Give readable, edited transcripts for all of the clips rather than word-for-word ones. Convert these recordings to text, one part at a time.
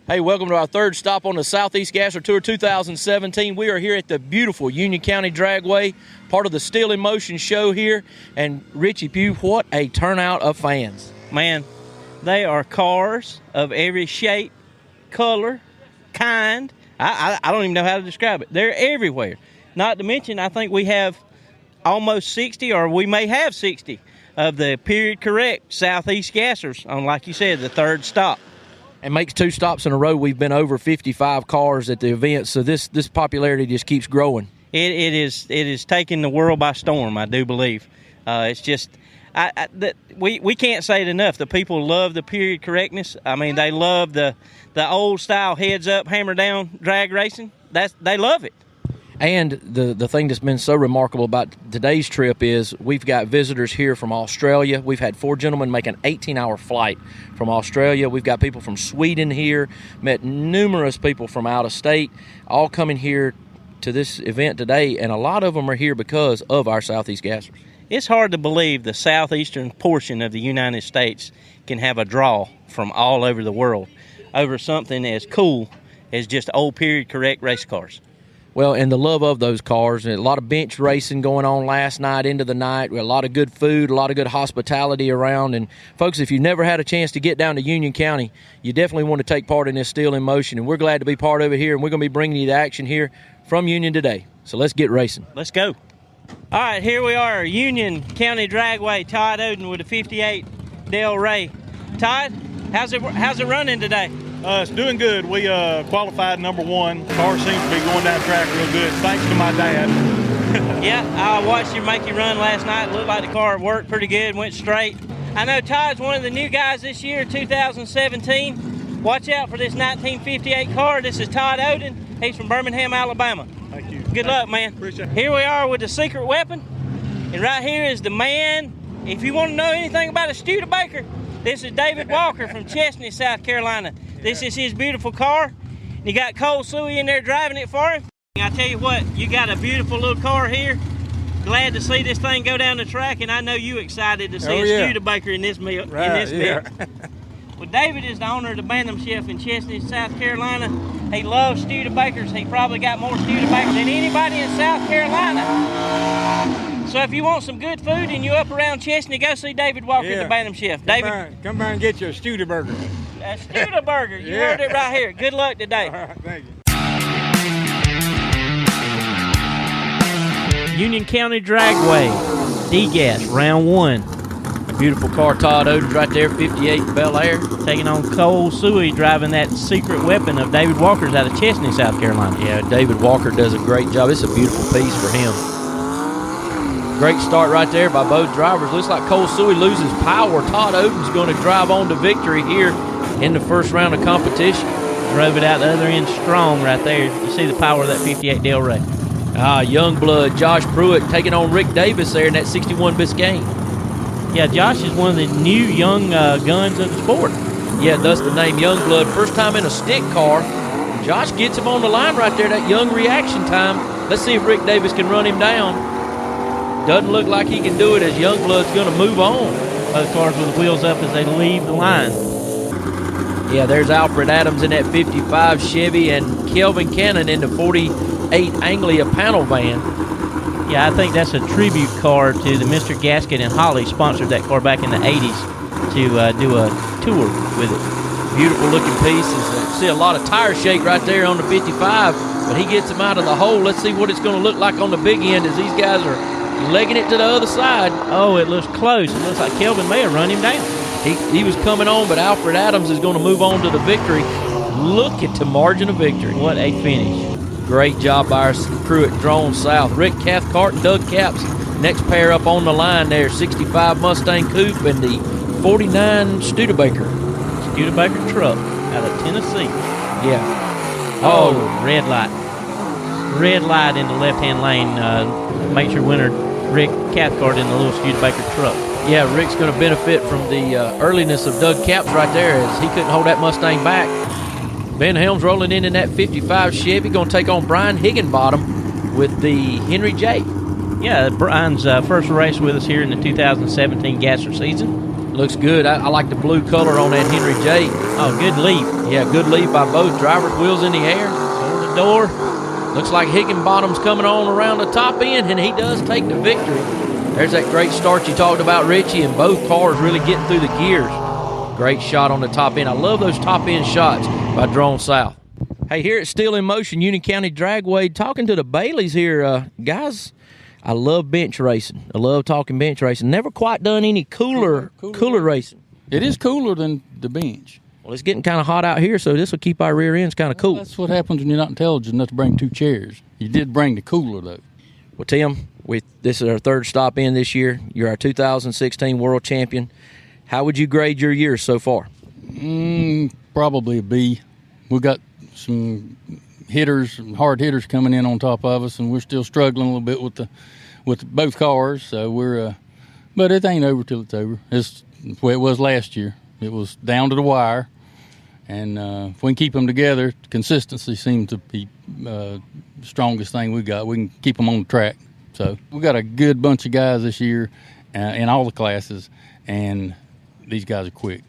Hey, welcome to our third stop on the Southeast Gasser Tour 2017. We are here at the beautiful Union County Dragway, part of the Still in Motion show here. And Richie Pugh, what a turnout of fans. Man, they are cars of every shape, color, kind. I don't even know how to describe it. They're everywhere. Not to mention, I think we have almost 60, or we may have 60, of the period correct Southeast Gassers on, like you said, the third stop. And makes two stops in a row. We've been over 55 cars at the event, so this popularity just keeps growing. It is taking the world by storm, I do believe. It's just we can't say it enough. The people love the period correctness. I mean, they love the old style heads up, hammer down drag racing. They love it. And the thing that's been so remarkable about today's trip is we've got visitors here from Australia. We've had 4 gentlemen make an 18-hour flight from Australia. We've got people from Sweden here, met numerous people from out of state, all coming here to this event today, and a lot of them are here because of our Southeast Gassers. It's hard to believe the southeastern portion of the United States can have a draw from all over the world over something as cool as just old period correct race cars. Well, and the love of those cars, and a lot of bench racing going on last night into the night. We had a lot of good food, a lot of good hospitality around. And, folks, if you've never had a chance to get down to Union County, you definitely want to take part in this Still in Motion. And we're glad to be part of it here, and we're going to be bringing you the action here from Union today. So let's get racing. Let's go. All right, here we are, Union County Dragway, Todd Oden with a 58 Del Rey. Todd, how's it running today? It's doing good. We qualified number 1. Car seems to be going down track real good, thanks to my dad. Yeah, I watched you make you run last night. It looked like the car worked pretty good, went straight. I know Todd's one of the new guys this year, 2017. Watch out for this 1958 car. This is Todd Oden. He's from Birmingham, Alabama. Thank you. Good luck, man. Appreciate it. Here we are with the secret weapon. And right here is the man. If you want to know anything about a Studebaker, this is David Walker from Chesney, South Carolina. This is his beautiful car. You got Cole Suey in there driving it for him. I tell you what, you got a beautiful little car here. Glad to see this thing go down the track, and I know you excited to see a Studebaker in this mix. Well, David is the owner of the Bantam Chef in Chesney, South Carolina. He loves Studebakers. He probably got more Studebakers than anybody in South Carolina. So if you want some good food and you're up around Chesney, go see David Walker at the Bantam Chef. Come by and get you a Studebaker. A Studebaker. You heard it right here. Good luck today. All right, thank you. Union County Dragway, D-Gas, round 1. Beautiful car, Todd Oden right there, 58 Bel Air. Taking on Cole Suey, driving that secret weapon of David Walker's out of Chesney, South Carolina. Yeah, David Walker does a great job. It's a beautiful piece for him. Great start right there by both drivers. Looks like Cole Suey loses power. Todd Oden's going to drive on to victory here in the first round of competition. Drove it out the other end strong right there. You see the power of that 58 Del Rey. Young blood, Josh Pruitt taking on Rick Davis there in that 61 Biscayne. Yeah, Josh is one of the new young guns of the sport. Yeah, thus the name Young Blood. First time in a stick car. Josh gets him on the line right there, that young reaction time. Let's see if Rick Davis can run him down. Doesn't look like he can do it, as Youngblood's going to move on. Both cars with the wheels up as they leave the line. Yeah, there's Alfred Adams in that 55 Chevy and Kelvin Cannon in the 48 Anglia panel van. Yeah, I think that's a tribute car to the Mr. Gasket and Holly sponsored that car back in the 80s to do a tour with it. Beautiful looking pieces. See a lot of tire shake right there on the 55, but he gets them out of the hole. Let's see what it's going to look like on the big end as these guys are legging it to the other side. Oh, it looks close. It looks like Kelvin may have run him down. He was coming on, but Alfred Adams is going to move on to the victory. Look at the margin of victory. What a finish. Great job by our crew at Drone South. Rick Cathcart and Doug Capps, next pair up on the line there. 65 Mustang Coupe and the 49 Studebaker. Studebaker truck out of Tennessee. Yeah. Oh, red light. Red light in the left-hand lane. Makes your winner Rick Cathcart in the little Studebaker truck. Yeah, Rick's going to benefit from the earliness of Doug Capps right there, as he couldn't hold that Mustang back. Ben Helms rolling in that 55 Chevy, going to take on Brian Higginbottom with the Henry J. Yeah, Brian's first race with us here in the 2017 Gasser season. Looks good. I like the blue color on that Henry J. Oh, good leap. Yeah, good lead by both drivers. Wheels in the air. Over the door. Looks like Higginbottom's coming on around the top end, and he does take the victory. There's that great start you talked about, Richie, and both cars really getting through the gears. Great shot on the top end. I love those top end shots by Drone South. Hey, here at Still in Motion, Union County Dragway, talking to the Baileys here. Guys, I love bench racing. I love talking bench racing. Never quite done any cooler racing. It is cooler than the bench. Well, it's getting kind of hot out here, so this will keep our rear ends kind of cool. That's what happens when you're not intelligent enough to bring 2 chairs. You did bring the cooler, though. Well, Tim, this is our third stop in this year. You're our 2016 world champion. How would you grade your year so far? Probably a B. We got some hitters, hard hitters coming in on top of us, and we're still struggling a little bit with both cars. So but it ain't over till it's over. It's the way it was last year. It was down to the wire, and if we can keep them together, consistency seems to be the strongest thing we got. We can keep them on the track. So we got a good bunch of guys this year in all the classes, and these guys are quick.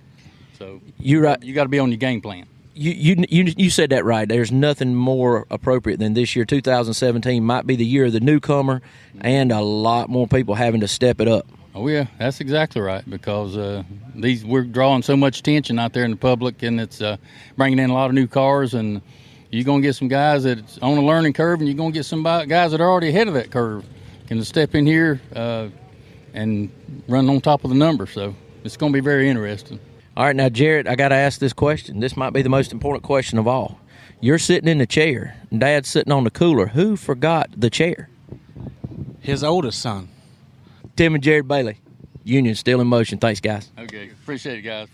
So you're right. You got to be on your game plan. You said that right. There's nothing more appropriate than this year. 2017 might be the year of the newcomer, and a lot more people having to step it up. Oh yeah, that's exactly right, because we're drawing so much attention out there in the public, and it's bringing in a lot of new cars, and you're going to get some guys that's on a learning curve, and you're going to get some guys that are already ahead of that curve can step in here and run on top of the number. So it's going to be very interesting. All right, now, Jarrett, I got to ask this question. This might be the most important question of all. You're sitting in the chair, and Dad's sitting on the cooler. Who forgot the chair? His oldest son. Tim and Jared Bailey. Union still in motion. Thanks, guys. Okay, appreciate it, guys.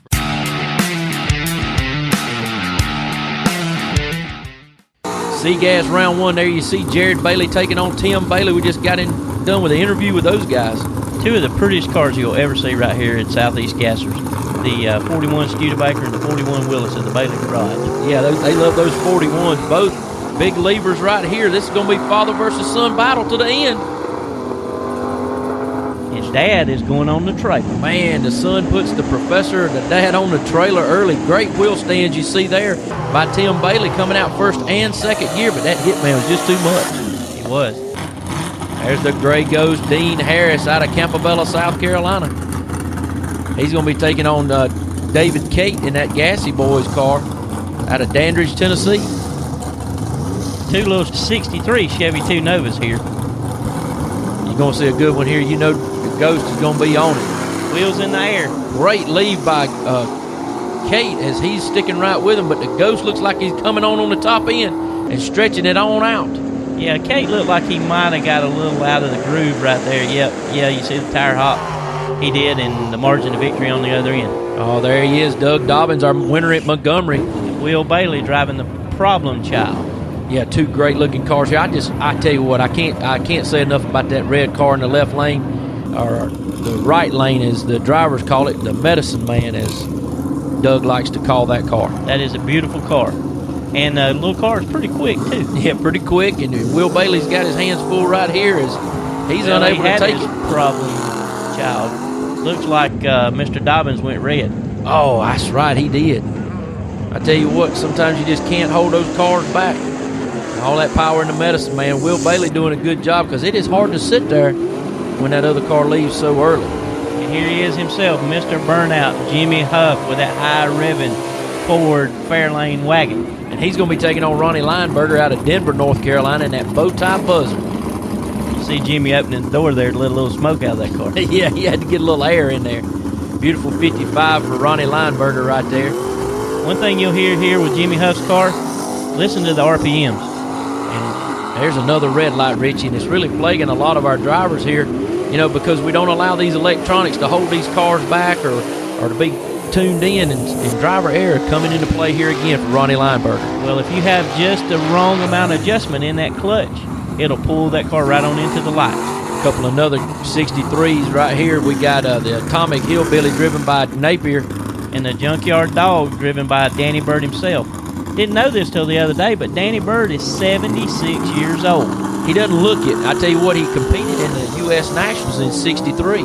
C-Gas round 1. There you see Jared Bailey taking on Tim Bailey. We just got done with an interview with those guys. 2 of the prettiest cars you'll ever see right here at Southeast Gassers. The 41 Studebaker and the 41 Willis at the Bailey Garage. Yeah, they love those 41s. Both big levers right here. This is going to be father versus son battle to the end. His dad is going on the trailer. Man, the son puts the dad on the trailer early. Great wheel stands you see there by Tim Bailey coming out first and second gear, but that hitman was just too much. He was. There's the gray ghost, Dean Harris out of Campobello, South Carolina. He's going to be taking on David Cate in that Gassy Boys car out of Dandridge, Tennessee. 2 little 63 Chevy 2 Novas here. You're going to see a good one here. You know the Ghost is going to be on it. Wheels in the air. Great lead by Cate as he's sticking right with him, but the Ghost looks like he's coming on the top end and stretching it on out. Yeah, Cate looked like he might have got a little out of the groove right there. Yep. Yeah, you see the tire hop. He did, and the margin of victory on the other end. Oh, there he is, Doug Dobbins, our winner at Montgomery. Will Bailey driving the problem child. Yeah, 2 great-looking cars here. I tell you what, I can't say enough about that red car in the left lane, or the right lane, as the drivers call it, the medicine man, as Doug likes to call that car. That is a beautiful car, and the little car is pretty quick too. Yeah, pretty quick, and Will Bailey's got his hands full right here as he's unable to take it. Problem child. Looks like Mr. Dobbins went red. Oh, that's right, he did. I tell you what, sometimes you just can't hold those cars back. All that power in the medicine man. Will Bailey doing a good job, because it is hard to sit there when that other car leaves so early. And here he is himself, Mr. Burnout, Jimmy Huff, with that high ribbon Ford Fairlane wagon. And he's going to be taking on Ronnie Lineberger out of Denver, North Carolina, in that bow tie buzzer. You see Jimmy opening the door there to let a little smoke out of that car. Yeah, he had to get a little air in there. Beautiful 55 for Ronnie Lineberger right there. One thing you'll hear here with Jimmy Huff's car, listen to the RPMs. And there's another red light, Richie, and it's really plaguing a lot of our drivers here, because we don't allow these electronics to hold these cars back or to be tuned in, and driver error coming into play here again for Ronnie Lineberger. Well, if you have just the wrong amount of adjustment in that clutch, it'll pull that car right on into the light. A couple of another 63s right here. We got the Atomic Hillbilly driven by Napier. And the Junkyard Dog driven by Danny Bird himself. Didn't know this till the other day, but Danny Bird is 76 years old. He doesn't look it. I tell you what, he competed in the U.S. Nationals in '63.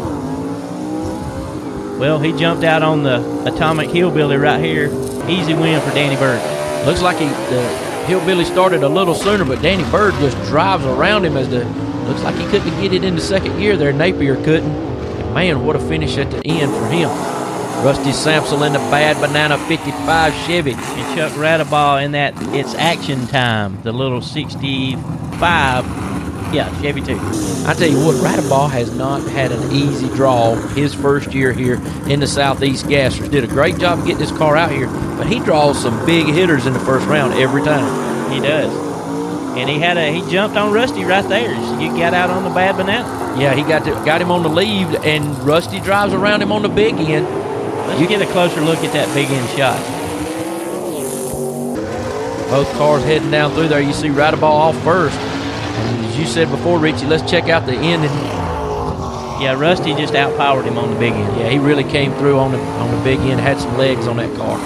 Well, he jumped out on the Atomic Hillbilly right here. Easy win for Danny Birch. Looks like the Hillbilly started a little sooner, but Danny Birch just drives around him looks like he couldn't get it into second gear there. Napier couldn't. And man, what a finish at the end for him. Rusty Sampson in the Bad Banana 55 Chevy. And Chuck Radabaugh in that It's Action Time, the little 65, Chevy too. I tell you what, Radabaugh has not had an easy draw his first year here in the Southeast Gassers. Did a great job getting this car out here, but he draws some big hitters in the first round every time. He does. And he jumped on Rusty right there. You got out on the Bad Banana. Yeah, he got him on the lead, and Rusty drives around him on the big end. Let's get a closer look at that big end shot. Both cars heading down through there. You see Radabaugh off first. And as you said before, Richie, let's check out the end. Yeah, Rusty just outpowered him on the big end. Yeah, he really came through on the big end, had some legs on that car.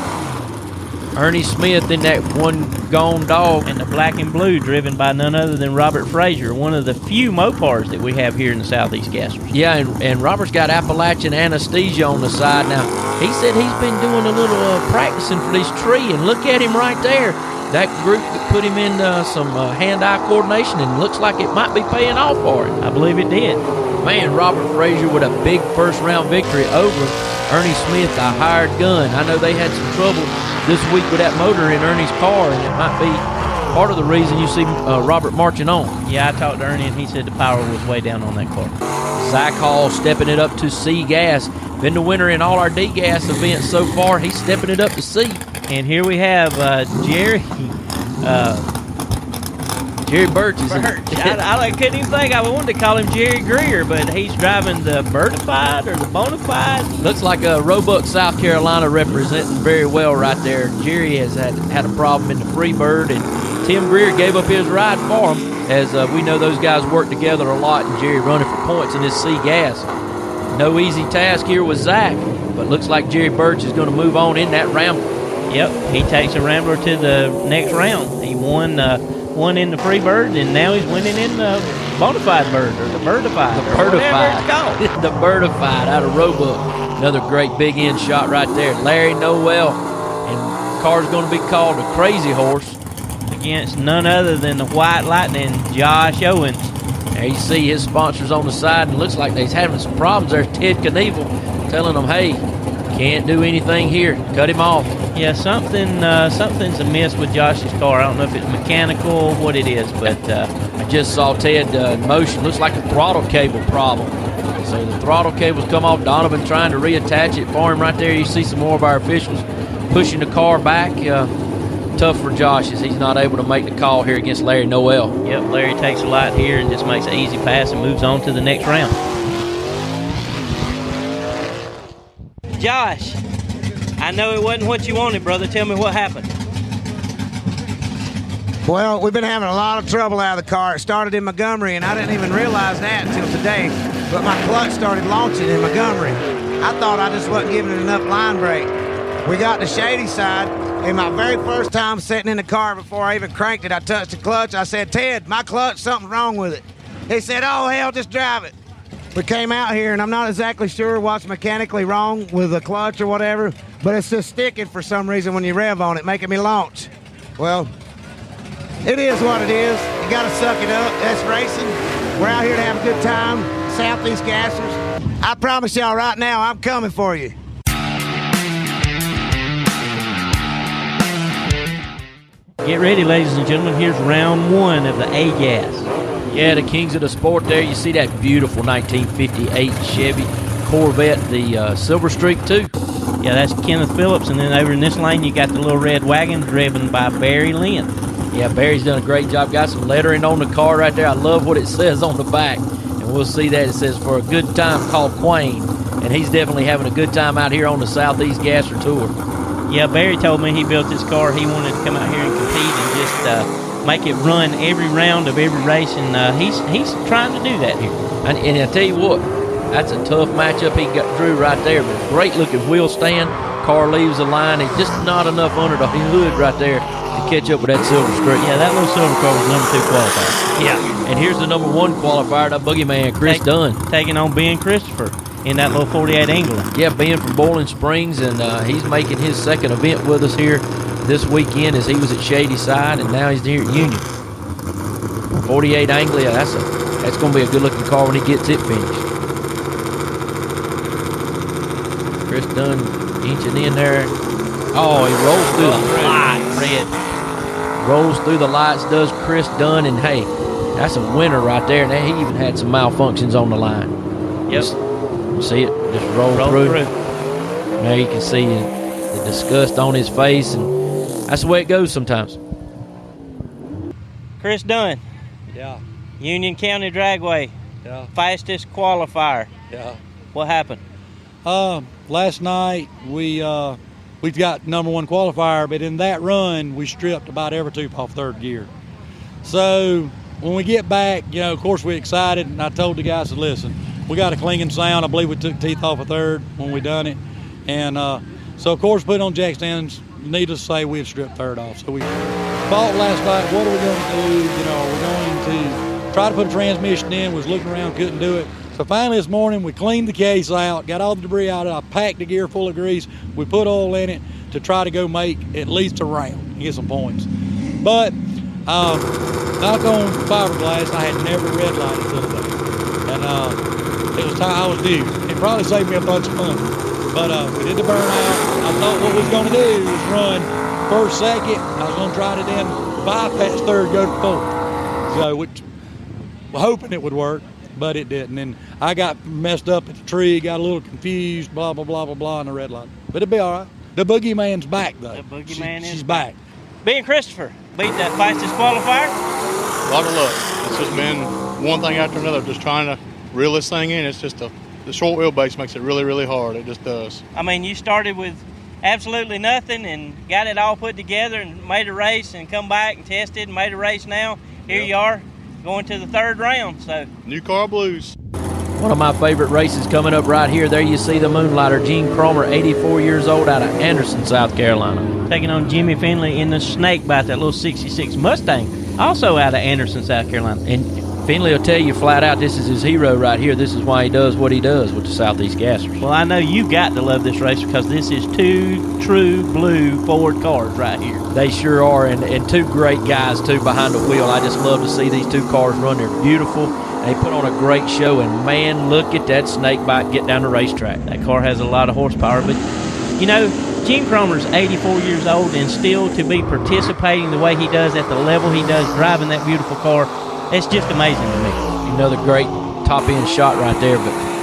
Ernie Smith in that one gone dog. And the black and blue driven by none other than Robert Frazier, one of the few Mopars that we have here in the Southeast Gassers. Yeah, and Robert's got Appalachian anesthesia on the side now. He said he's been doing a little practicing for this tree, and look at him right there. That group put him in some hand-eye coordination, and looks like it might be paying off for him. I believe it did. Man, Robert Frazier with a big first-round victory over Ernie Smith, the hired gun. I know they had some trouble this week with that motor in Ernie's car, and it might be part of the reason you see Robert marching on. Yeah, I talked to Ernie, and he said the power was way down on that car. Zach Hall stepping it up to C gas. Been the winner in all our D gas events so far. He's stepping it up to C. And here we have Jerry Birch. I couldn't even think. I wanted to call him Jerry Greer, but he's driving the Birtified or the Bonafide. Looks like Roebuck, South Carolina, representing very well right there. Jerry has had a problem in the Freebird, and Tim Greer gave up his ride for him, as we know those guys work together a lot, and Jerry running for points in this C gas. No easy task here with Zach, but looks like Jerry Birch is going to move on in that Rambler. Yep, he takes a Rambler to the next round. He won in the Freebird, and now he's winning in the Bonafide Bird, or the Birdified, or whatever it's called. The Birdified out of Roebuck. Another great big end shot right there. Larry Noel, and the car's going to be called the Crazy Horse. Against none other than the White Lightning, Josh Owens. There you see his sponsors on the side, and it looks like they're having some problems. There's Ted Knievel telling them, hey, can't do anything here. Cut him off. Yeah, something's amiss with Josh's car. I don't know if it's mechanical, what it is, but I just saw Ted in motion. Looks like a throttle cable problem. So the throttle cable's come off. Donovan trying to reattach it for him right there. You see some more of our officials pushing the car back. Tough for Josh as he's not able to make the call here against Larry Noel. Yep, Larry takes a light here and just makes an easy pass and moves on to the next round. Josh, I know it wasn't what you wanted, brother. Tell me what happened. Well, we've been having a lot of trouble out of the car. It started in Montgomery, and I didn't even realize that until today. But my clutch started launching in Montgomery. I thought I just wasn't giving it enough line brake. We got to Shady Side, and my very first time sitting in the car before I even cranked it, I touched the clutch. I said, Ted, my clutch, something's wrong with it. He said, oh, hell, just drive it. We came out here, and I'm not exactly sure what's mechanically wrong with the clutch or whatever, but it's just sticking for some reason when you rev on it, making me launch. Well, it is what it is. You got to suck it up. That's racing. We're out here to have a good time. Southeast Gassers. I promise y'all right now, I'm coming for you. Get ready, ladies and gentlemen. Here's round one of the A-Gas. Yeah, the kings of the sport there. You see that beautiful 1958 Chevy Corvette, the Silver Streak too. Yeah, that's Kenneth Phillips. And then over in this lane, you got the little red wagon driven by Barry Lynn. Yeah, Barry's done a great job. Got some lettering on the car right there. I love what it says on the back. And we'll see that it says, for a good time called Quayne. And he's definitely having a good time out here on the Southeast Gasser Tour. Yeah, Barry told me he built this car. He wanted to come out here and compete and just make it run every round of every race, and he's trying to do that here. And I tell you what, that's a tough matchup he drew right there. But great looking wheel stand. Car leaves the line. It's just not enough under the hood right there to catch up with that Silver Streak. Yeah, that little silver car was number 2 qualifier. Yeah, and here's the number 1 qualifier, that boogeyman, Chris Dunn. Taking on Ben Christopher. in that little 48 Angler. Yeah, being from Boiling Springs, and he's making his second event with us here this weekend, as he was at Shady Side, and now he's here at Union. 48 Anglia, that's going to be a good-looking car when he gets it finished. Chris Dunn inching in there. Oh, he rolls through the lights. Red. Rolls through the lights, does Chris Dunn, and hey, that's a winner right there. And he even had some malfunctions on the line. Yep. See it? Just roll through. Now you can see the disgust on his face, and that's the way it goes sometimes. Chris Dunn. Yeah. Union County Dragway. Yeah. Fastest qualifier. Yeah. What happened? Last night we've got number one qualifier, but in that run we stripped about every tube off third gear. So when we get back, of course we're excited, and I told the guys to listen. We got a clinging sound. I believe we took teeth off a third when we done it, and so of course put on jack stands. Needless to say, we had stripped third off. So we thought last night, what are we going to do? We're going to try to put a transmission in. Was looking around, couldn't do it. So finally this morning, we cleaned the case out, got all the debris out of it. I packed the gear full of grease. We put oil in it to try to go make at least a round and get some points. But knock on fiberglass, I had never red lighted until today. And it was time I was due. It probably saved me a bunch of money. But we did the burnout. I thought what we was going to do was run first, second. I was going to try to then bypass third, go to fourth. So, which, hoping it would work, but it didn't. And I got messed up at the tree, got a little confused, blah, blah, blah, blah, blah, in the red light. But it'll be all right. The boogeyman's back, though. The boogeyman She's back. Being Christopher, beat that fastest qualifier. A lot of luck. It's just been one thing after another, just trying to reel this thing in. It's just the short wheelbase makes it really, really hard. It just does. I mean, you started with absolutely nothing and got it all put together and made a race and come back and tested and made a race now. Here you are going to the third round. So New car blues. One of my favorite races coming up right here. There you see the Moonlighter, Gene Cromer, 84 years old, out of Anderson, South Carolina. Taking on Jimmy Finley in the Snake Bite, that little 66 Mustang, also out of Anderson, South Carolina. And Finley will tell you flat out this is his hero right here. This is why he does what he does with the Southeast Gassers. Well, I know you got to love this race because this is two true blue Ford cars right here. They sure are, and two great guys, too, behind the wheel. I just love to see these two cars run. They're beautiful. They put on a great show, and, man, look at that snake bite get down the racetrack. That car has a lot of horsepower, but, Gene Cromer's 84 years old, and still to be participating the way he does at the level he does, driving that beautiful car, it's just amazing to me. Another great top-end shot right there, but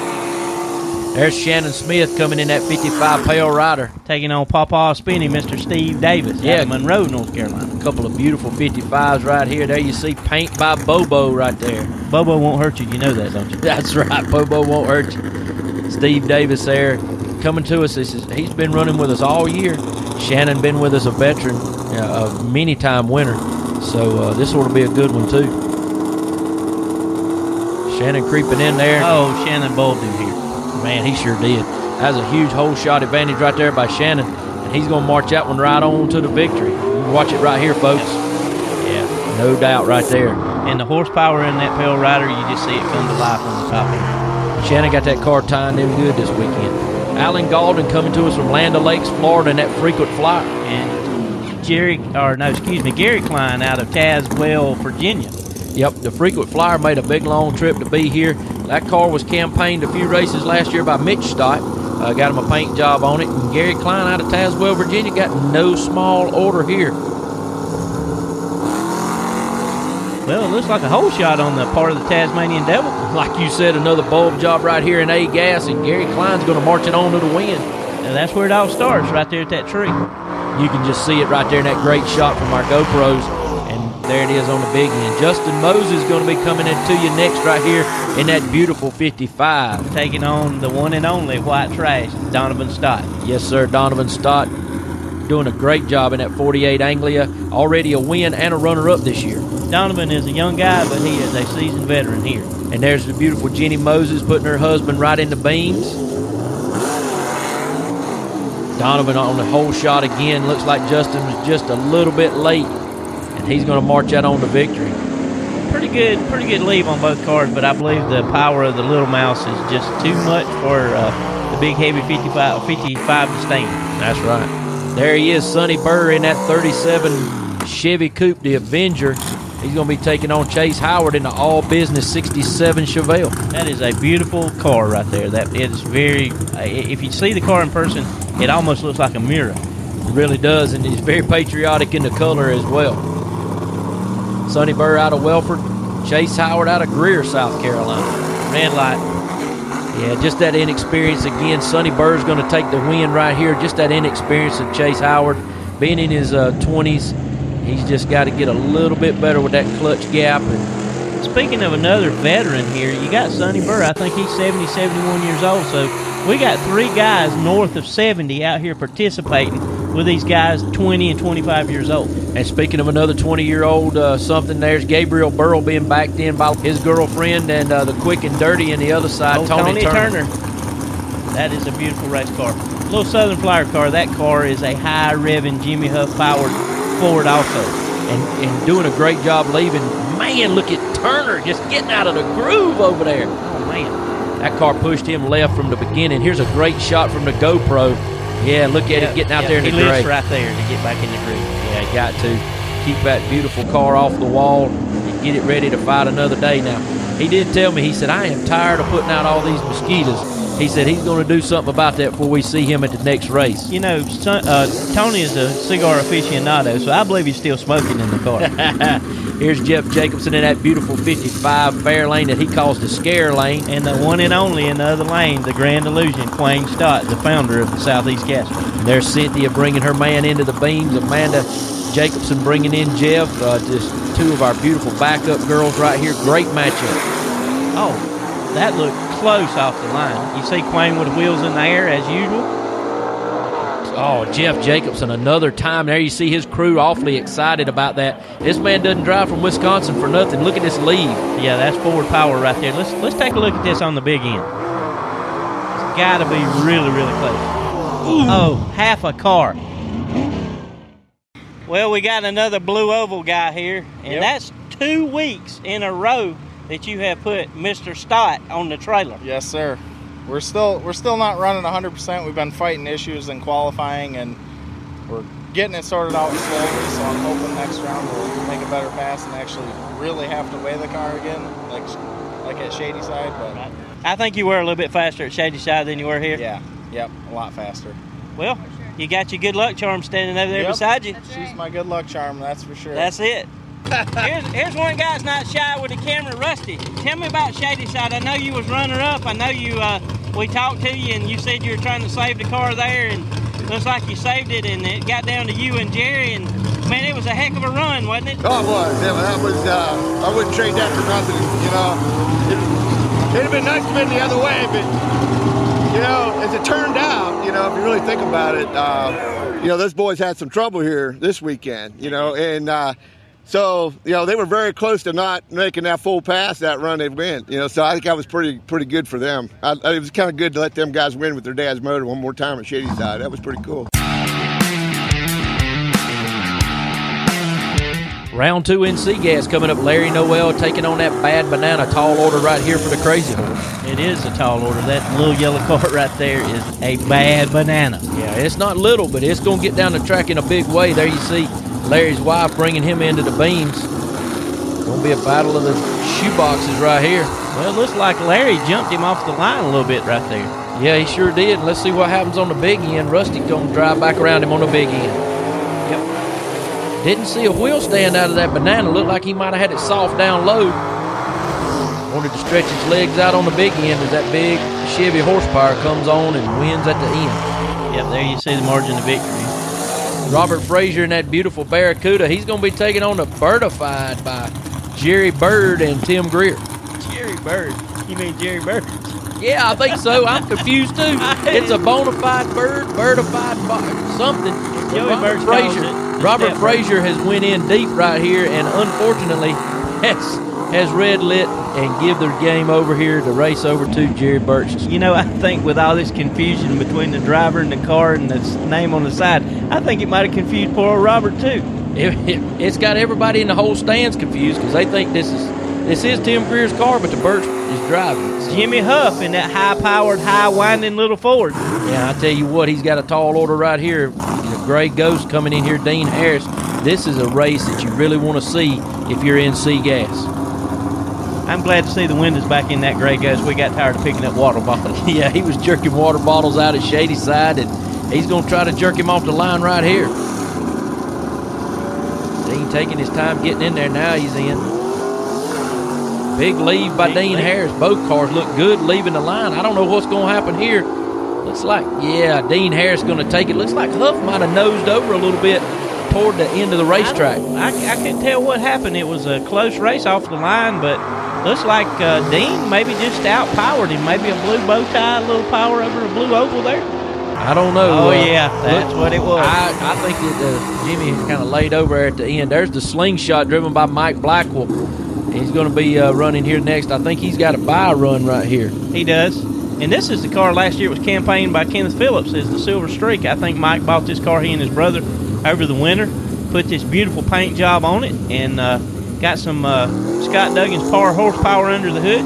there's Shannon Smith coming in that 55 Pale Rider. Taking on Pawpaw Spinney, Mr. Steve Davis out of Monroe, North Carolina. A couple of beautiful 55s right here. There you see paint by Bobo right there. Bobo won't hurt you. You know that, don't you? That's right. Bobo won't hurt you. Steve Davis there coming to us. He's been running with us all year. Shannon been with us, a veteran, a many-time winner. So this ought to be a good one, too. Shannon creeping in there. Oh, Shannon bowled him here. Man, he sure did. That was a huge hole shot advantage right there by Shannon, and he's going to march that one right on to the victory. You can watch it right here, folks. Yeah, no doubt right there. And the horsepower in that Pale Rider, you just see it come to life on the top here. Shannon got that car tying in good this weekend. Alan Galden coming to us from Land O'Lakes, Florida, in that frequent flyer. And Gary Klein out of Tazewell, Virginia. Yep, the frequent flyer made a big long trip to be here. That car was campaigned a few races last year by Mitch Stott. Got him a paint job on it. And Gary Klein out of Tazewell, Virginia, got no small order here. Well, it looks like a hole shot on the part of the Tasmanian Devil. Like you said, another bulb job right here in A-Gas, and Gary Klein's going to march it on to the win. And that's where it all starts, right there at that tree. You can just see it right there in that great shot from our GoPros. And there it is on the big end. Justin Moses is going to be coming into you next right here in that beautiful 55. Taking on the one and only white trash, Donovan Stott. Yes, sir, Donovan Stott doing a great job in that 48 Anglia. Already a win and a runner-up this year. Donovan is a young guy, but he is a seasoned veteran here. And there's the beautiful Jenny Moses putting her husband right in the beams. Donovan on the hole shot again. Looks like Justin was just a little bit late. And he's going to march out on to victory. pretty good leave on both cars, but I believe the power of the Little Mouse is just too much for the big heavy 55 to stand. That's right. There he is, Sonny Burr in that 37 Chevy Coupe, the Avenger. He's going to be taking on Chase Howard in the all-business 67 Chevelle. That is a beautiful car right there. That is very. If you see the car in person, it almost looks like a mirror. It really does, and he's very patriotic in the color as well. Sonny Burr out of Welford, Chase Howard out of Greer, South Carolina. Red light. Yeah, just that inexperience again. Sonny Burr's going to take the win right here. Just that inexperience of Chase Howard, being in his 20s. He's just got to get a little bit better with that clutch gap. And speaking of another veteran here, you got Sonny Burr. I think he's 70, 71 years old. So we got 3 guys north of 70 out here participating with these guys 20 and 25 years old. And speaking of another 20-year-old something, there's Gabriel Burrow being backed in by his girlfriend and the quick and dirty on the other side, Tony Turner. That is a beautiful race car. Little Southern Flyer car. That car is a high-revving Jimmy Huff-powered Ford also. And doing a great job leaving. Man, look at Turner just getting out of the groove over there. Oh, man. That car pushed him left from the beginning. Here's a great shot from the GoPro. Yeah, look at it getting out there in the gray. He lives right there to get back in the groove. Yeah, got to keep that beautiful car off the wall and get it ready to fight another day. Now, he did tell me, he said, I am tired of putting out all these mosquitoes. He said he's going to do something about that before we see him at the next race. You know, Tony is a cigar aficionado, so I believe he's still smoking in the car. Here's Jeff Jacobson in that beautiful 55 fair lane that he calls the scare lane. And the one and only in the other lane, the Grand Illusion, Quang Stott, the founder of the Southeast Gas. There's Cynthia bringing her man into the beams. Amanda Jacobson bringing in Jeff. Just 2 of our beautiful backup girls right here. Great matchup. Oh, that looked close off the line. You see Quang with wheels in the air as usual. Oh, Jeff Jacobson, another time. There you see his crew awfully excited about that. This man doesn't drive from Wisconsin for nothing. Look at this lead. Yeah, that's forward power right there. Let's take a look at this on the big end. It's got to be really, really close. Ooh. Oh, half a car. Well, we got another blue oval guy here, and that's 2 weeks in a row that you have put Mr. Stott on the trailer. Yes, sir. We're still not running 100%. We've been fighting issues in qualifying, and we're getting it sorted out slowly. So I'm hoping next round we'll make a better pass and actually really have to weigh the car again, like at Shady Side. But right. I think you were a little bit faster at Shady Side than you were here. Yeah, yep, a lot faster. Well, you got your good luck charm standing over there beside you. She's my good luck charm, that's for sure. That's it. Here's one guy's not shy with the camera, Rusty. Tell me about Shady Side. I know you was runner-up. I know you. We talked to you, and you said you were trying to save the car there, and looks like you saved it, and it got down to you and Jerry, and man, it was a heck of a run, wasn't it? Oh, it was. Yeah, that was. I wouldn't trade that for nothing. You know, it'd have been nice to be the other way, but you know, as it turned out, you know, if you really think about it, you know, those boys had some trouble here this weekend. You know, and. So, you know, they were very close to not making that full pass that run they win. You know, so I think that was pretty good for them. It was kind of good to let them guys win with their dad's motor one more time at Shady Side. That was pretty cool. Round 2 in Seagas coming up. Larry Noel taking on that Bad Banana. Tall order right here for the Crazy Horse. It is a tall order. That little yellow car right there is a Bad Banana. Yeah, it's not little, but it's going to get down the track in a big way. There you see Larry's wife bringing him into the beams. Gonna be a battle of the shoeboxes right here. Well, it looks like Larry jumped him off the line a little bit right there. Yeah, he sure did. Let's see what happens on the big end. Rusty's gonna drive back around him on the big end. Yep. Didn't see a wheel stand out of that Banana. Looked like he might have had it soft down low. Wanted to stretch his legs out on the big end as that big Chevy horsepower comes on and wins at the end. Yep, there you see the margin of victory. Robert Frazier in that beautiful Barracuda. He's going to be taken on the Birdified by Jerry Bird and Tim Greer. Jerry Bird? You mean Jerry Bird? Yeah, I think so. I'm confused too. It's a bona fide bird, birdified something. Robert Frazier. Robert Frazier has went in deep right here, and unfortunately has red lit and give the game over here, the race over to Jerry Birch. You know, I think with all this confusion between the driver and the car and the name on the side, I think it might have confused poor old Robert too. It's got everybody in the whole stands confused because they think this is Tim Greer's car, but the Birch is driving it. It's Jimmy Huff in that high-powered, high-winding little Ford. Yeah, I tell you what, he's got a tall order right here. The Gray Ghost coming in here, Dean Harris. This is a race that you really want to see if you're in C-Gas. I'm glad to see the windows back in that Gray Ghost. We got tired of picking up water bottles. Yeah, he was jerking water bottles out at Shady Side, and he's going to try to jerk him off the line right here. Dean taking his time getting in there. Now he's in. Big lead by Dean Harris. Both cars look good leaving the line. I don't know what's going to happen here. Looks like, yeah, Dean Harris going to take it. Looks like Huff might have nosed over a little bit toward the end of the racetrack. I couldn't tell what happened. It was a close race off the line, but looks like Dean maybe just outpowered him. Maybe a blue bow tie, a little power over a blue oval there. I don't know. Oh, yeah, that's what it was. I think that Jimmy kind of laid over there at the end. There's the slingshot driven by Mike Blackwell. He's going to be running here next. I think he's got a bye run right here. He does. And this is the car last year was campaigned by Kenneth Phillips as the Silver Streak. I think Mike bought this car, he and his brother, over the winter, put this beautiful paint job on it, and got some Scott Duggan's power horsepower under the hood.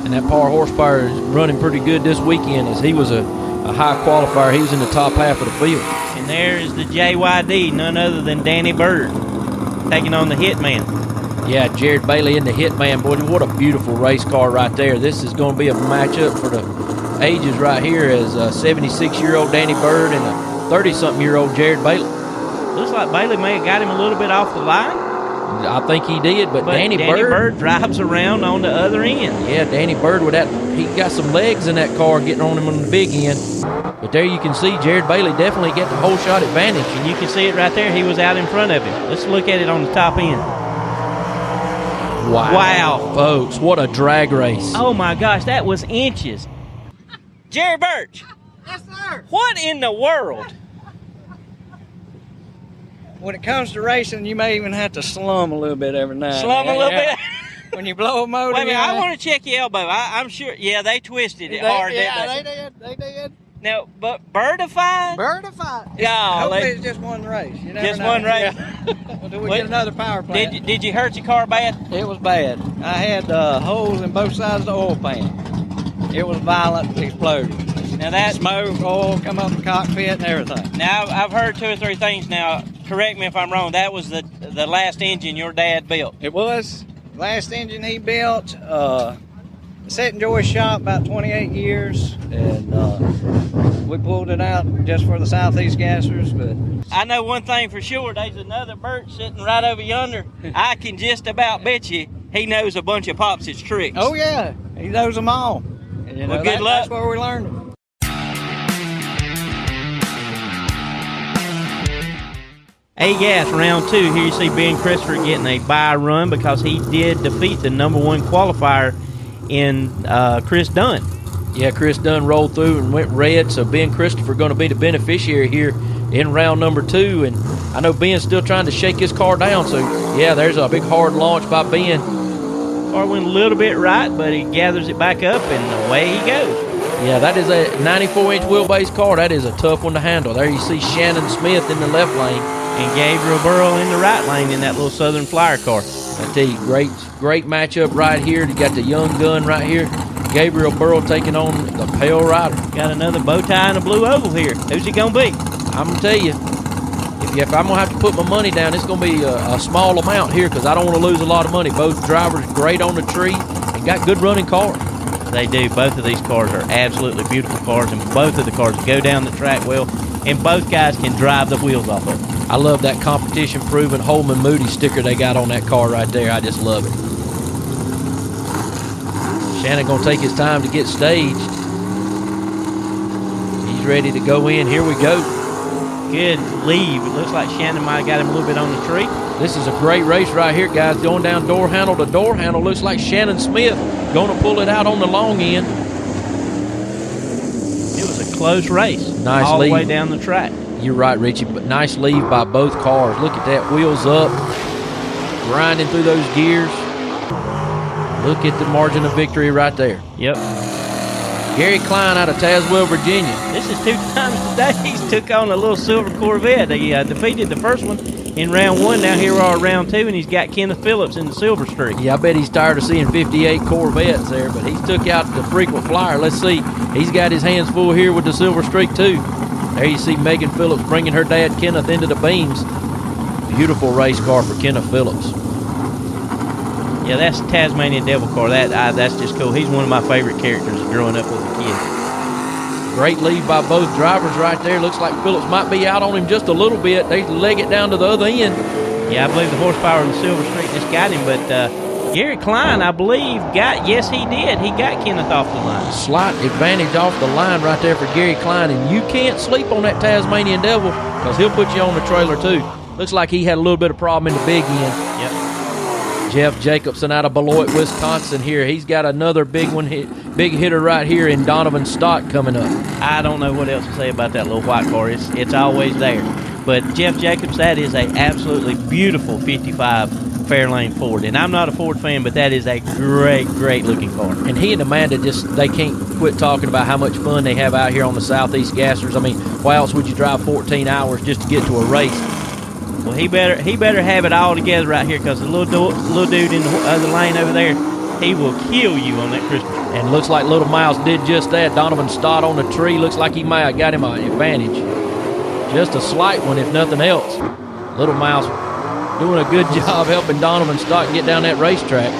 And that power horsepower is running pretty good this weekend, as he was a high qualifier. He was in the top half of the field. And there is the JYD, none other than Danny Bird, taking on the Hitman. Yeah, Jared Bailey in the Hitman. Boy, what a beautiful race car right there. This is going to be a matchup for the ages right here, as a 76-year-old Danny Bird and a 30-something-year-old Jared Bailey. Looks like Bailey may have got him a little bit off the line. I think he did, but Danny Bird drives around on the other end. Yeah, Danny Bird with that, he got some legs in that car getting on him on the big end. But there you can see Jared Bailey definitely get the whole shot advantage. And you can see it right there. He was out in front of him. Let's look at it on the top end. Wow, folks, what a drag race. Oh, my gosh, that was inches. Jerry Birch. Yes, sir. What in the world? When it comes to racing, you may even have to slum a little bit every night. Slum a little bit? When you blow a motor. Wait a minute, I want to check your elbow. I'm sure. Yeah, they twisted it hard. Yeah, they did. Now, but birdified? Birdified. Yeah. Hopefully it's just one race. You never just know. one race? Yeah. Until we get another power plant. Did you hurt your car bad? It was bad. I had holes in both sides of the oil pan. It was violent explosion. Now that smoke, oil come up the cockpit and everything. Now I've heard 2 or 3 things. Now correct me if I'm wrong. That was the last engine your dad built. It was last engine he built. Sat in Joy's shop about 28 years, and we pulled it out just for the Southeast gassers. But I know one thing for sure. There's another Birch sitting right over yonder. I can just about bet you he knows a bunch of Pops' tricks. Oh yeah, he knows them all. You know, well, good luck. That's where we learned them. A-Gas round 2. Here you see Ben Christopher getting a bye run because he did defeat the number 1 qualifier in Chris Dunn. Yeah, Chris Dunn rolled through and went red, so Ben Christopher going to be the beneficiary here in round number 2. And I know Ben's still trying to shake his car down, so yeah, there's a big hard launch by Ben. Car went a little bit right, but he gathers it back up, and away he goes. Yeah, that is a 94-inch wheelbase car. That is a tough one to handle. There you see Shannon Smith in the left lane. And Gabriel Burrow in the right lane in that little Southern Flyer car. I tell you, great matchup right here. You got the young gun right here. Gabriel Burrow taking on the Pale Rider. Got another bow tie and a blue oval here. Who's he going to be? I'm going to tell you, if I'm going to have to put my money down, it's going to be a small amount here because I don't want to lose a lot of money. Both drivers great on the tree and got good running cars. They do. Both of these cars are absolutely beautiful cars, and both of the cars go down the track well, and both guys can drive the wheels off of them. I love that competition-proven Holman Moody sticker they got on that car right there. I just love it. Shannon going to take his time to get staged. He's ready to go in. Here we go. Good leave. It looks like Shannon might have got him a little bit on the tree. This is a great race right here, guys. Going down door handle to door handle. Looks like Shannon Smith going to pull it out on the long end. It was a close race. Nice all lead. The way down the track. You're right, Richie, but nice leave by both cars. Look at that, wheels up, grinding through those gears. Look at the margin of victory right there. Yep. Gary Klein out of Tazewell, Virginia. This is 2 times today he's took on a little silver Corvette. He defeated the first one in round 1. Now here we are round 2, and he's got Kenneth Phillips in the Silver Streak. Yeah, I bet he's tired of seeing 58 Corvettes there, but he's took out the frequent flyer. Let's see. He's got his hands full here with the Silver Streak, too. There you see Megan Phillips bringing her dad, Kenneth, into the beams. Beautiful race car for Kenneth Phillips. Yeah, that's Tasmanian Devil car. That's just cool. He's one of my favorite characters growing up as a kid. Great lead by both drivers right there. Looks like Phillips might be out on him just a little bit. They leg it down to the other end. Yeah, I believe the horsepower of the Silver Streak just got him, but Gary Klein, I believe, yes, he did. He got Kenneth off the line. Slight advantage off the line right there for Gary Klein, and you can't sleep on that Tasmanian Devil because he'll put you on the trailer too. Looks like he had a little bit of problem in the big end. Yep. Jeff Jacobson out of Beloit, Wisconsin here. He's got another big big hitter right here in Donovan Stott coming up. I don't know what else to say about that little white car. It's always there. But Jeff Jacobs, that is a absolutely beautiful 55 Fairlane Ford. And I'm not a Ford fan, but that is a great, great looking car. And he and Amanda they can't quit talking about how much fun they have out here on the Southeast Gassers. I mean, why else would you drive 14 hours just to get to a race? Well, he better have it all together right here, because the little dude in the other lane over there, he will kill you on that Christmas tree. And looks like Little Miles did just that. Donovan Stott on the tree. Looks like he might have got him an advantage. Just a slight one, if nothing else. Little Miles doing a good job helping Donovan Stott get down that racetrack.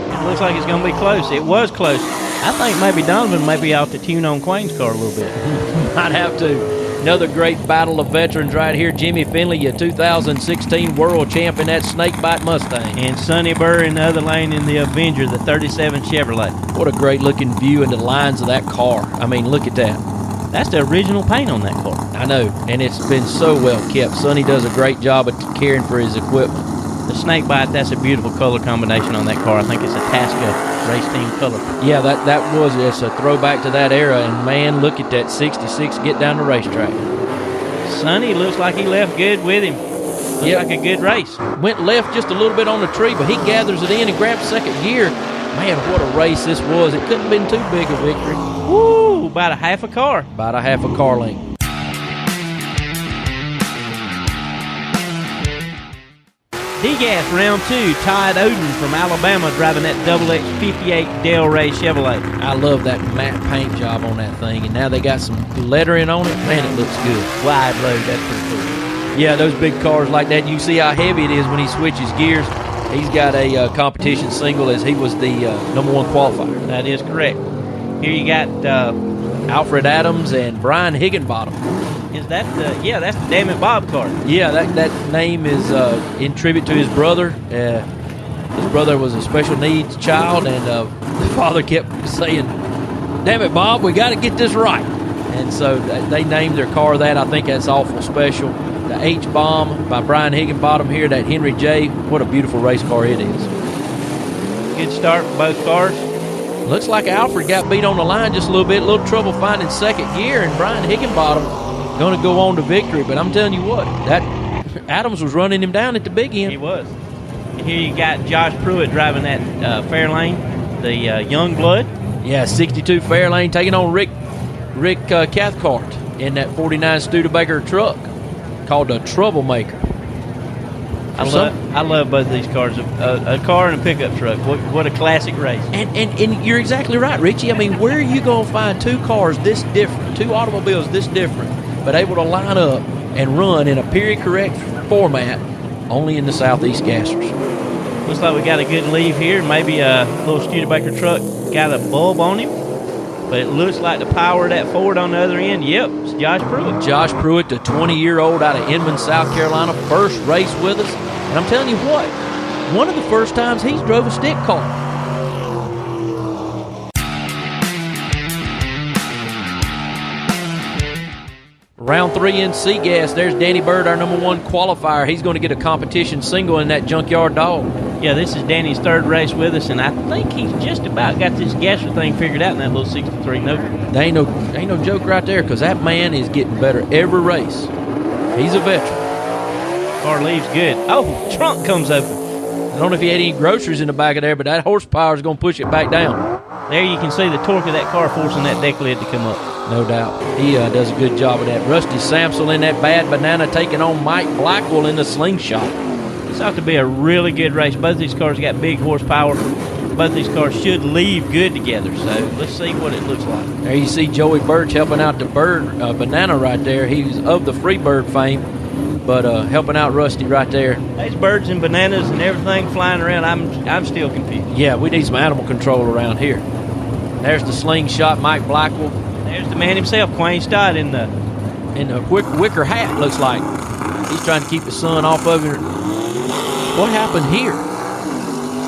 It looks like it's going to be close. It was close. I think maybe Donovan may be out to tune on Quain's car a little bit. Might have to. Another great battle of veterans right here. Jimmy Finley, a 2016 world champ in that Snakebite Mustang. And Sonny Burr in the other lane in the Avenger, the 37 Chevrolet. What a great looking view into the lines of that car. I mean, look at that. That's the original paint on that car. I know, and it's been so well kept. Sonny does a great job of caring for his equipment. The Snakebite, that's a beautiful color combination on that car. I think it's a Tasca race team color. Yeah, it's a throwback to that era, and man, look at that 66 get down the racetrack. Sonny looks like he left good with him. Looks like a good race. Went left just a little bit on the tree, but he gathers it in and grabs second gear. Man, what a race this was. It couldn't have been too big a victory. Woo, about a half a car. About a half a car length. DGAS round 2, Todd Oden from Alabama driving that XX58 Delray Chevrolet. I love that matte paint job on that thing, and now they got some lettering on it. Man, it looks good. Wide load, that's pretty cool. Yeah, those big cars like that, you see how heavy it is when he switches gears. He's got a competition single as he was the number 1 qualifier. That is correct. Here you got Alfred Adams and Brian Higginbottom. Is that that's the Damn It Bob car. Yeah, that name is in tribute to his brother. His brother was a special needs child, and the father kept saying, "Damn it, Bob, we got to get this right." And so they named their car that. I think that's awful special. The H-Bomb by Brian Higginbottom here, that Henry J. What a beautiful race car it is. Good start for both cars. Looks like Alfred got beat on the line just a little trouble finding second gear, and Brian Higginbottom going to go on to victory. But I'm telling you what, that Adams was running him down at the big end. He was. Here you got Josh Pruitt driving that Fairlane, the young blood. Yeah, 62 Fairlane taking on Rick Cathcart in that 49 Studebaker truck called a Troublemaker. I love both of these cars. A car and a pickup truck. What a classic race. And you're exactly right, Richie. I mean, where are you going to find two cars this different, two automobiles this different, but able to line up and run in a period correct format only in the Southeast Gassers? Looks like we got a good leave here. Maybe a little Studebaker truck got a bulb on him. But it looks like the power of that Ford on the other end, yep, it's Josh Pruitt. Josh Pruitt, the 20-year-old out of Inman, South Carolina, first race with us. And I'm telling you what, one of the first times he's drove a stick car. Round 3 in C-Gas, there's Danny Bird, our number 1 qualifier. He's going to get a competition single in that Junkyard Dog. Yeah, this is Danny's third race with us, and I think he's just about got this gasser thing figured out in that little 63 Nova. There ain't no joke right there, because that man is getting better every race. He's a veteran. Car leaves good. Oh, trunk comes open. I don't know if he had any groceries in the back of there, but that horsepower is going to push it back down. There you can see the torque of that car forcing that deck lid to come up. No doubt. He does a good job of that. Rusty Samsel in that Bad Banana taking on Mike Blackwell in the Slingshot. This ought to be a really good race. Both these cars got big horsepower. Both these cars should leave good together, so let's see what it looks like. There you see Joey Birch helping out the Banana right there. He's of the Freebird fame, but helping out Rusty right there. There's birds and bananas and everything flying around. I'm still confused. Yeah, we need some animal control around here. There's the Slingshot, Mike Blackwell. There's the man himself, Quayne Stott, in the wicker hat, looks like. He's trying to keep the sun off of him. What happened here?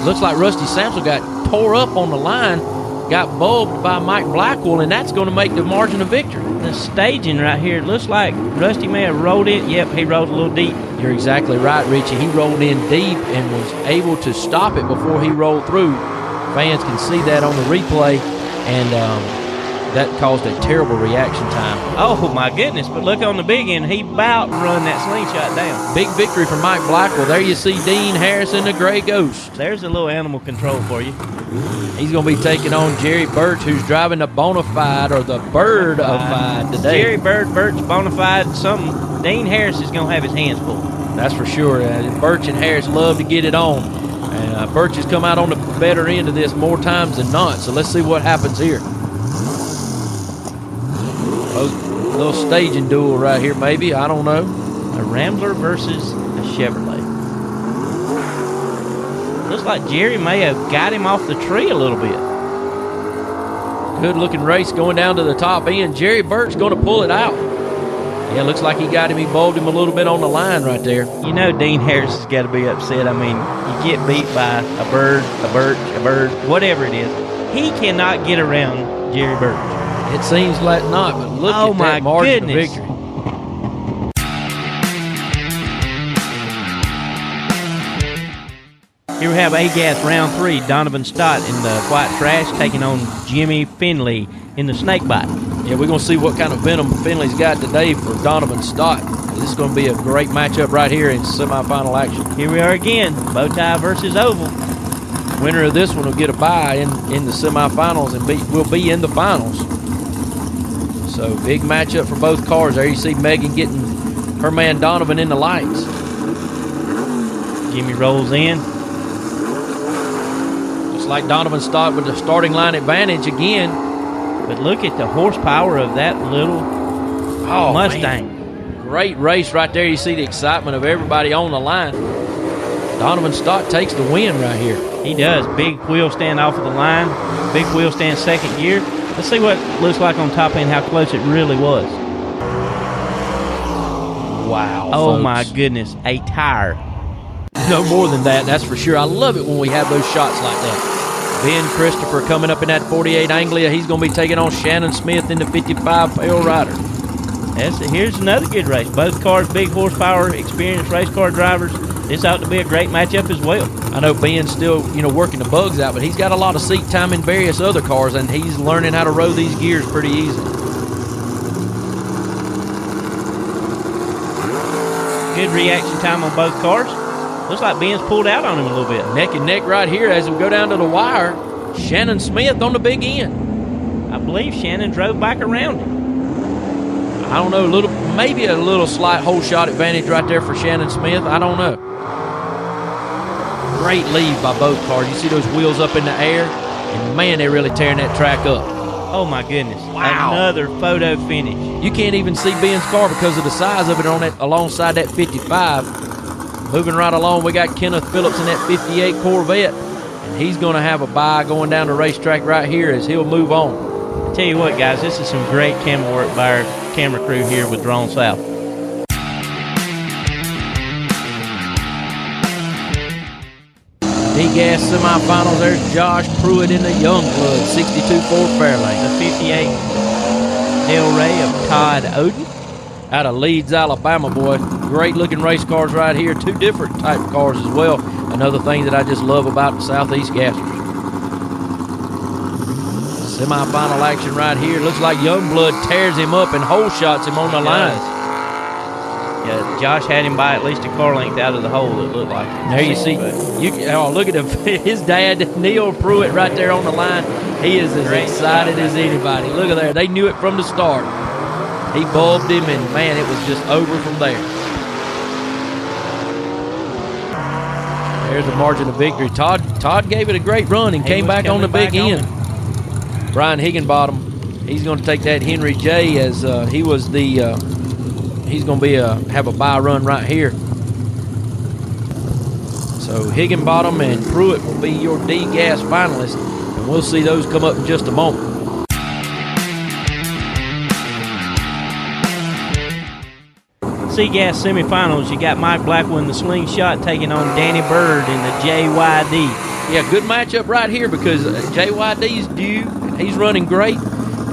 Looks like Rusty Samsel got tore up on the line, got bulbed by Mike Blackwell, and that's going to make the margin of victory. The staging right here, it looks like Rusty may have rolled in. Yep, he rolled a little deep. You're exactly right, Richie. He rolled in deep and was able to stop it before he rolled through. Fans can see that on the replay, and that caused a terrible reaction time. Oh, my goodness. But look on the big end. He about run that Slingshot down. Big victory for Mike Blackwell. There you see Dean Harrison, the Gray Ghost. There's a little animal control for you. He's going to be taking on Jerry Birch, who's driving the Bonafide, or the Bird of Fide today. Jerry Birch, Bonafide, something. Dean Harris is going to have his hands full. That's for sure. Birch and Harris love to get it on. And Birch has come out on the better end of this more times than not. So let's see what happens here. A little staging duel right here, maybe. I don't know. A Rambler versus a Chevrolet. Looks like Jerry may have got him off the tree a little bit. Good looking race going down to the top end. Jerry Birch going to pull it out. Yeah, looks like he got him. He bowled him a little bit on the line right there. You know Dean Harris has got to be upset. I mean, you get beat by a bird, a bird, whatever it is. He cannot get around Jerry Birch. It seems like not, but look at that margin of victory. Here we have A-Gas round 3. Donovan Stott in the White Trash taking on Jimmy Finley in the Snakebite. Yeah, we're going to see what kind of venom Finley's got today for Donovan Stott. This is going to be a great matchup right here in semifinal action. Here we are again, Bowtie versus Oval. Winner of this one will get a bye in the semifinals and will be in the finals. So big matchup for both cars. There you see Megan getting her man Donovan in the lights. Jimmy rolls in. Looks like Donovan Stott with the starting line advantage again. But look at the horsepower of that little Mustang. Man. Great race right there. You see the excitement of everybody on the line. Donovan Stott takes the win right here. He does. Big wheel stand off of the line. Big wheel stand second gear. Let's see what it looks like on top end, how close it really was. Wow. Oh, folks. my goodness. A tire. No more than that, that's for sure. I love it when we have those shots like that. Ben Christopher coming up in that 48 Anglia. He's going to be taking on Shannon Smith in the 55 Pale Rider. Here's another good race. Both cars, big horsepower, experienced race car drivers. This ought to be a great matchup as well. I know Ben's still, working the bugs out, but he's got a lot of seat time in various other cars, and he's learning how to row these gears pretty easy. Good reaction time on both cars. Looks like Ben's pulled out on him a little bit. Neck and neck right here as we go down to the wire. Shannon Smith on the big end. I believe Shannon drove back around him. I don't know, maybe a little slight hole shot advantage right there for Shannon Smith. I don't know. Great lead by both cars. You see those wheels up in the air? And man, they're really tearing that track up. Oh my goodness. Wow. Another photo finish. You can't even see Ben's car because of the size of it on that alongside that 55. Moving right along, we got Kenneth Phillips in that 58 Corvette. And he's going to have a bye going down the racetrack right here as he'll move on. I tell you what, guys, this is some great camera work by our camera crew here with Drone South. D-Gas semifinals, there's Josh Pruitt in the Youngblood, 62 Ford Fairlane. The 58 Del Rey of Todd Oden. Out of Leeds, Alabama, boy. Great looking race cars right here. Two different type of cars as well. Another thing that I just love about the Southeast Gassers. Semi-final action right here. Looks like Youngblood tears him up and hole shots him on the line. Yeah, Josh had him by at least a car length out of the hole, it looked like. There you see. Look at him. His dad, Neil Pruitt, right there on the line. He is as excited as anybody. Look at there. They knew it from the start. He bulbed him, and, man, it was just over from there. There's the margin of victory. Todd gave it a great run and came back on the big end. Brian Higginbottom, he's going to take that Henry J as he was the he's going to have a bye run right here. So Higginbottom and Pruitt will be your D-Gas finalists, and we'll see those come up in just a moment. C-Gas semifinals, you got Mike Blackwell in the slingshot taking on Danny Bird in the JYD. Yeah, good matchup right here because JYD's due. He's running great.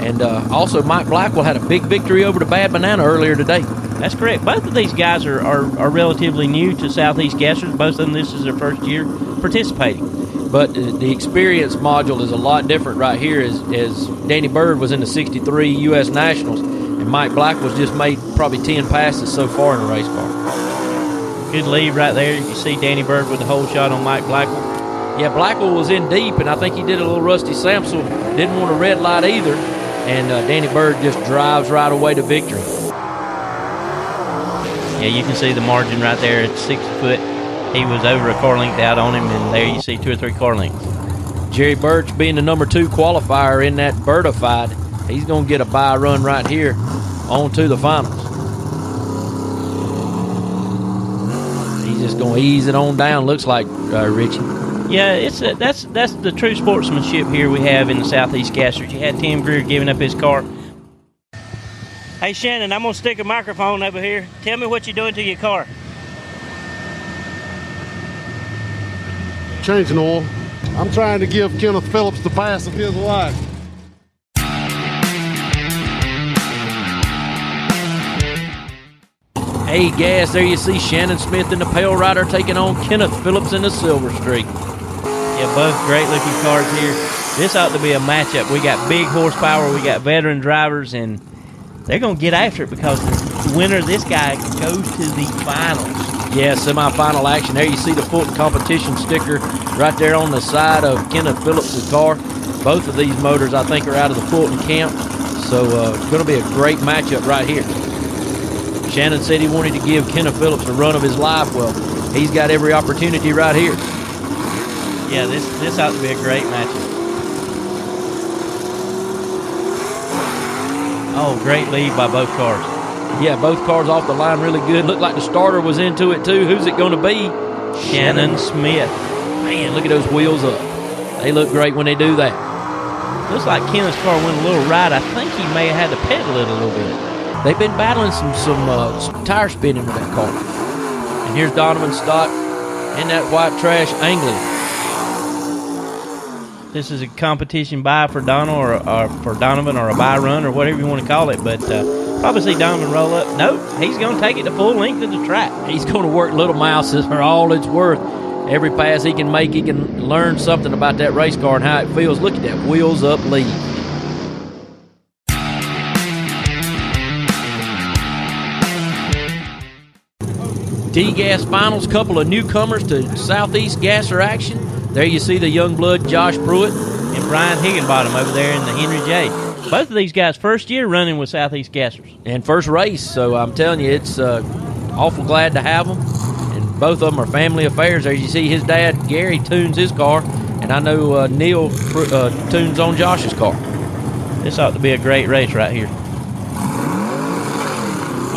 And also Mike Blackwell had a big victory over the Bad Banana earlier today. That's correct. Both of these guys are relatively new to Southeast Gassers. Both of them, this is their first year participating. But the experience module is a lot different right here as Danny Bird was in the 63 U.S. Nationals. And Mike Blackwell's just made probably 10 passes so far in the race car. Good lead right there. You see Danny Bird with the hole shot on Mike Blackwell. Yeah, Blackwell was in deep, and I think he did a little Rusty Samsel. Didn't want a red light either. And Danny Bird just drives right away to victory. Yeah, you can see the margin right there at 6 foot. He was over a car length out on him, and there you see 2 or 3 car lengths. Jerry Birch being the number 2 qualifier in that Birdified, he's going to get a bye run right here on to the finals. He's just going to ease it on down, looks like, Richie. Yeah, that's the true sportsmanship here we have in the Southeast Gassers. You had Tim Greer giving up his car. Hey, Shannon, I'm going to stick a microphone over here. Tell me what you're doing to your car. Changing oil. I'm trying to give Kenneth Phillips the pass of his life. Hey, Gas, there you see Shannon Smith in the Pale Rider taking on Kenneth Phillips in the Silver Streak. Yeah, both great-looking cars here. This ought to be a matchup. We got big horsepower, we got veteran drivers, and they're going to get after it because the winner of this guy goes to the finals. Yeah, semifinal action. There you see the Fulton competition sticker right there on the side of Kenneth Phillips' car. Both of these motors, I think, are out of the Fulton camp. So it's going to be a great matchup right here. Shannon said he wanted to give Kenneth Phillips a run of his life. Well, he's got every opportunity right here. Yeah, this ought to be a great matchup. Oh, great lead by both cars. Yeah, both cars off the line really good. Looked like the starter was into it too. Who's it going to be? Shannon Smith. Man, look at those wheels up. They look great when they do that. Looks like Kenneth's car went a little right. I think he may have had to pedal it a little bit. They've been battling some tire spinning with that car. And here's Donovan Stott in that white trash angling. This is a competition buy for Donald or for Donovan, or a buy run, or whatever you want to call it. But probably see Donovan roll up. Nope, he's going to take it the full length of the track. He's going to work Little Mouses for all it's worth. Every pass he can make, he can learn something about that race car and how it feels. Look at that wheels up lead. D-Gas Finals, couple of newcomers to Southeast Gasser action. There you see the young blood Josh Pruitt and Brian Higginbottom over there in the Henry J. Both of these guys first year running with Southeast Gassers. And first race, so I'm telling you, it's awful glad to have them. And both of them are family affairs. There you see his dad, Gary, tunes his car, and I know Neil tunes on Josh's car. This ought to be a great race right here.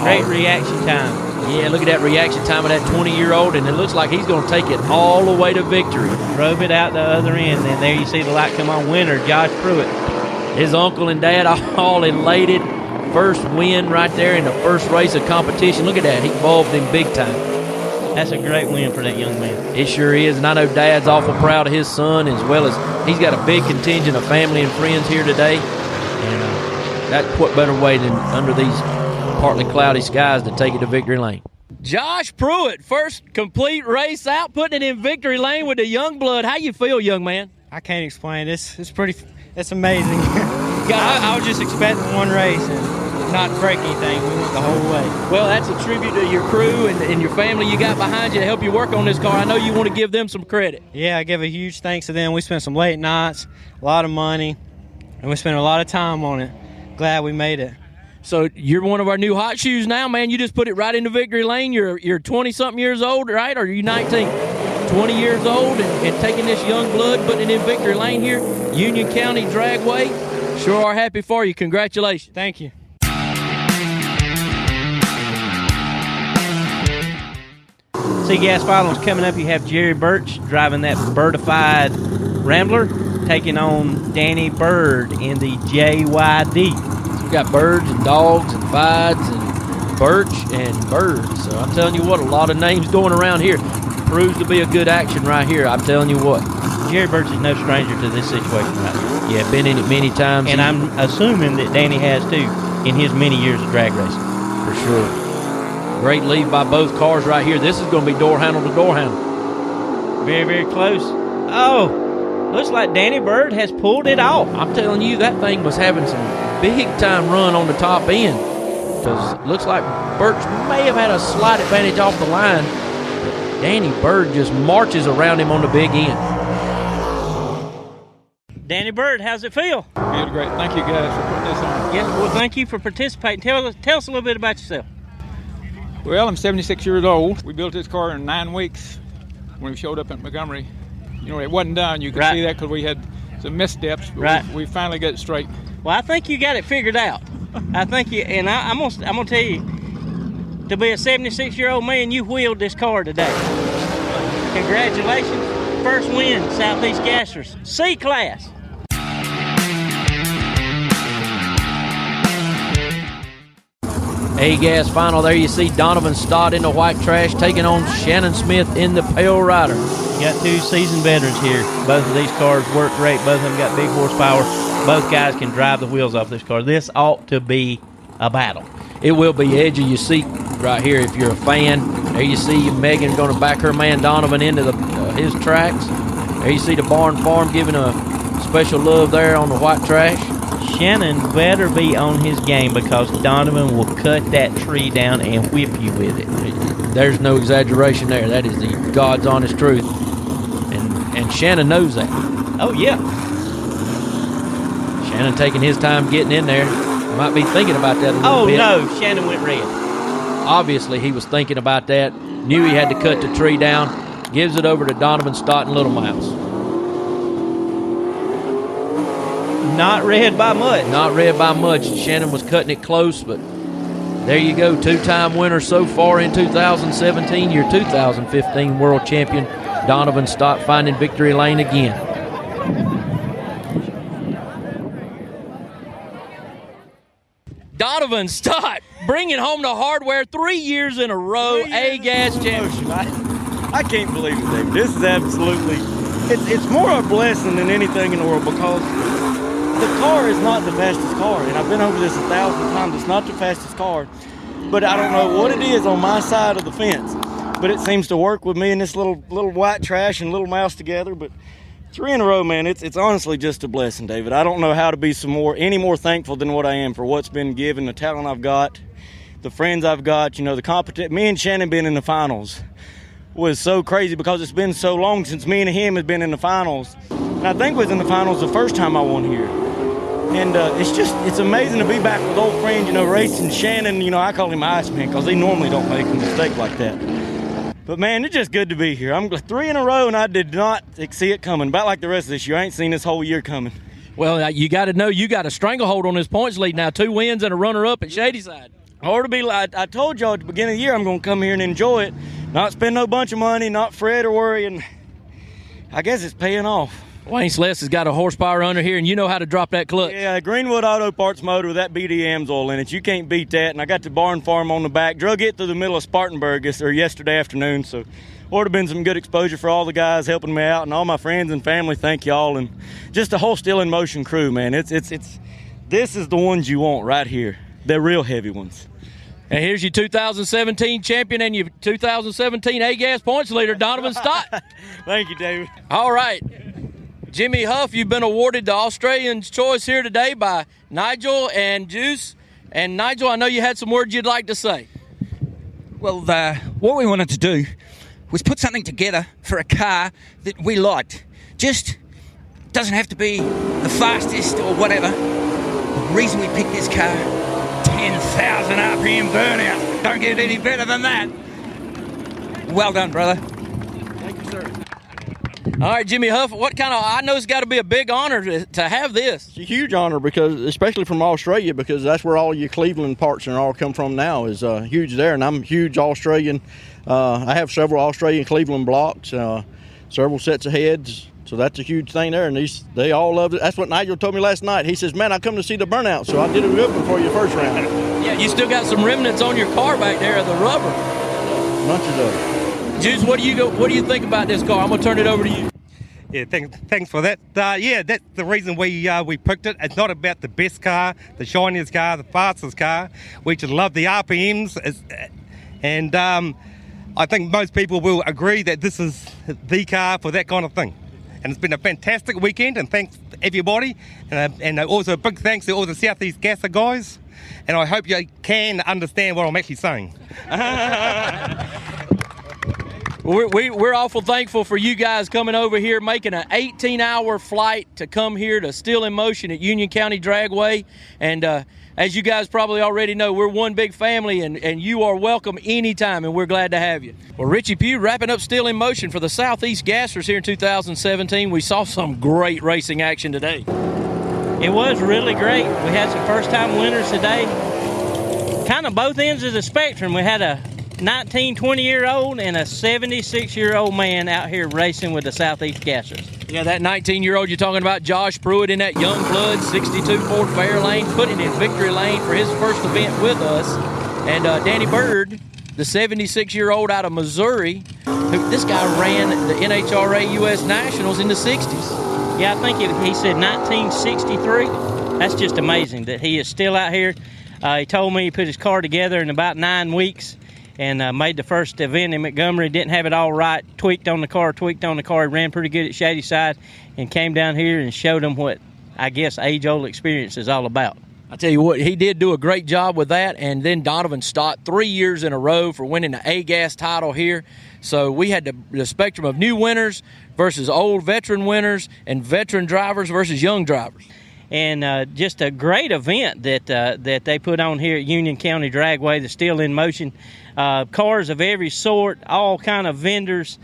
Great reaction time. Yeah, look at that reaction time of that 20-year-old, and it looks like he's going to take it all the way to victory. Drove it out the other end, and there you see the light come on. Winner, Josh Pruitt. His uncle and dad all elated. First win right there in the first race of competition. Look at that. He bulbed him big time. That's a great win for that young man. It sure is, and I know Dad's awful proud of his son, as well as he's got a big contingent of family and friends here today. And that what better way than under these partly cloudy skies to take it to victory lane. Josh Pruitt, first complete race out, putting it in victory lane with the young blood. How you feel, young man? I can't explain. It's amazing. I was just expecting one race, and not break anything. We went the whole way. Well, that's a tribute to your crew and your family you got behind you to help you work on this car. I know you want to give them some credit. Yeah, I give a huge thanks to them. We spent some late nights, a lot of money, and we spent a lot of time on it. Glad we made it. So you're one of our new hot shoes now, man. You just put it right into victory lane. You're 20-something years old, right? Or are you 19? 20 years old and taking this young blood, putting it in victory lane here, Union County Dragway. Sure are happy for you. Congratulations. Thank you. C-Gas Finals coming up. You have Jerry Birch driving that birdified Rambler, taking on Danny Bird in the JYD. So we got birds and dogs and fides and Birch and birds. So I'm telling you what, a lot of names going around here. Proves to be a good action right here. I'm telling you what. Jerry Birch is no stranger to this situation right here. Yeah, been in it many times. And I'm assuming that Danny has too in his many years of drag racing. For sure. Great lead by both cars right here. This is going to be door handle to door handle. Very, very close. Oh, looks like Danny Bird has pulled it off. I'm telling you, that thing was having some big-time run on the top end. Because it looks like Birch may have had a slight advantage off the line. Danny Bird just marches around him on the big end. Danny Bird, how's it feel? Feel great. Thank you guys for putting this on. Yeah, well, thank you for participating. Tell us a little bit about yourself. Well, I'm 76 years old. We built this car in 9 weeks when we showed up at Montgomery. You know, it wasn't done. You could see that because we had some missteps, but we finally got it straight. Well, I think you got it figured out. I think you, and I'm gonna tell you, to be a 76-year-old man, you wheeled this car today. Congratulations. First win, Southeast Gassers. C-Class. A-Gas final. There you see Donovan Stott in the white trash taking on Shannon Smith in the Pale Rider. You got two seasoned veterans here. Both of these cars work great. Both of them got big horsepower. Both guys can drive the wheels off this car. This ought to be a battle. It will be. Edge of your seat right here if you're a fan. There you see Megan going to back her man Donovan into his tracks. There you see the Barn Farm giving a special love there on the white trash. Shannon better be on his game because Donovan will cut that tree down and whip you with it. There's no exaggeration there. That is the God's honest truth. And Shannon knows that. Oh, yeah. Shannon taking his time getting in there. Might be thinking about that a little bit. Oh, no. Shannon went red. Obviously, he was thinking about that. Knew he had to cut the tree down. Gives it over to Donovan Stott and Little Mouse. Not red by much. Not red by much. Shannon was cutting it close, but there you go. Two-time winner so far in 2017. Your 2015 world champion, Donovan Stott, finding victory lane again. Donovan Stott bringing home the hardware 3 years in a row. A-Gas champion. I can't believe it, David. This is absolutely, it's more a blessing than anything in the world because the car is not the fastest car. And I've been over this 1,000 times. It's not the fastest car. But I don't know what it is on my side of the fence. But it seems to work with me and this little white trash and Little Mouse together. But 3 in a row, man, it's honestly just a blessing, David. I don't know how to be any more thankful than what I am for what's been given, the talent I've got, the friends I've got, you know, me and Shannon being in the finals was so crazy because it's been so long since me and him have been in the finals. And I think we was in the finals the first time I won here. And it's amazing to be back with old friends, you know, racing Shannon. You know, I call him Iceman because he normally don't make a mistake like that. But, man, it's just good to be here. I'm 3 in a row, and I did not see it coming. About like the rest of this year. I ain't seen this whole year coming. Well, you got to know you got a stranglehold on this points lead now. 2 wins and a runner-up at Shadyside. Hard to be like I told y'all at the beginning of the year I'm going to come here and enjoy it, not spend no bunch of money, not fret or worry, and I guess it's paying off. Wayne Sless has got a horsepower under here, and you know how to drop that clutch. Yeah, Greenwood Auto Parts motor with that BDM's oil in it. You can't beat that. And I got the Barn Farm on the back. Drug it through the middle of Spartanburg yesterday afternoon. So would have been some good exposure for all the guys helping me out and all my friends and family. Thank y'all. And just the whole Still in Motion crew, man. This is the ones you want right here. They're real heavy ones. And here's your 2017 champion and your 2017 A-Gas points leader, Donovan Stott. Thank you, David. All right. Jimmy Huff, you've been awarded the Australian's Choice here today by Nigel and Juice. And Nigel, I know you had some words you'd like to say. Well, what we wanted to do was put something together for a car that we liked. Just doesn't have to be the fastest or whatever. The reason we picked this car, 10,000 RPM burnout. Don't get any better than that. Well done, brother. Thank you, sir. All right, Jimmy Huff, I know it's got to be a big honor to have this. It's a huge honor, because especially from Australia, because that's where all your Cleveland parts and all come from now, is huge there. And I'm a huge Australian. I have several Australian Cleveland blocks, several sets of heads. So that's a huge thing there, and they all love it. That's what Nigel told me last night. He says, man, I come to see the burnout, so I did a good one for you first round. Yeah, you still got some remnants on your car back there of the rubber. Bunches of it. Juice, what do you think about this car? I'm going to turn it over to you. Yeah, thanks for that. That's the reason we picked it. It's not about the best car, the shiniest car, the fastest car. We just love the RPMs, and I think most people will agree that this is the car for that kind of thing. And it's been a fantastic weekend, and thanks to everybody, and also a big thanks to all the Southeast Gasser guys, and I hope you can understand what I'm actually saying. We're awful thankful for you guys coming over here, making an 18-hour flight to come here to Still in Motion at Union County Dragway. And as you guys probably already know, we're one big family, and you are welcome anytime, and we're glad to have you. Well, Richie Pugh wrapping up Still in Motion for the Southeast Gassers here in 2017. We saw some great racing action today. It was really great. We had some first-time winners today. Kind of both ends of the spectrum. We had a 19, 20-year-old and a 76-year-old man out here racing with the Southeast Gassers. Yeah, that 19-year-old you're talking about, Josh Pruitt, in that young blood 62 Ford Fairlane, putting in victory lane for his first event with us. And Danny Bird, the 76-year-old out of Missouri, this guy ran the NHRA U.S. Nationals in the 60s. Yeah, I think he said 1963. That's just amazing that he is still out here. He told me he put his car together in about 9 weeks and made the first event in Montgomery. Didn't have it all right, tweaked on the car. He ran pretty good at Shady Side and came down here and showed them what, I guess, age-old experience is all about. I tell you what, he did do a great job with that. And then Donovan Stott, 3 years in a row for winning the A-Gas title here. So we had the spectrum of new winners versus old veteran winners, and veteran drivers versus young drivers. And just a great event that they put on here at Union County Dragway, the Still in Motion. Cars of every sort, all kind of vendors.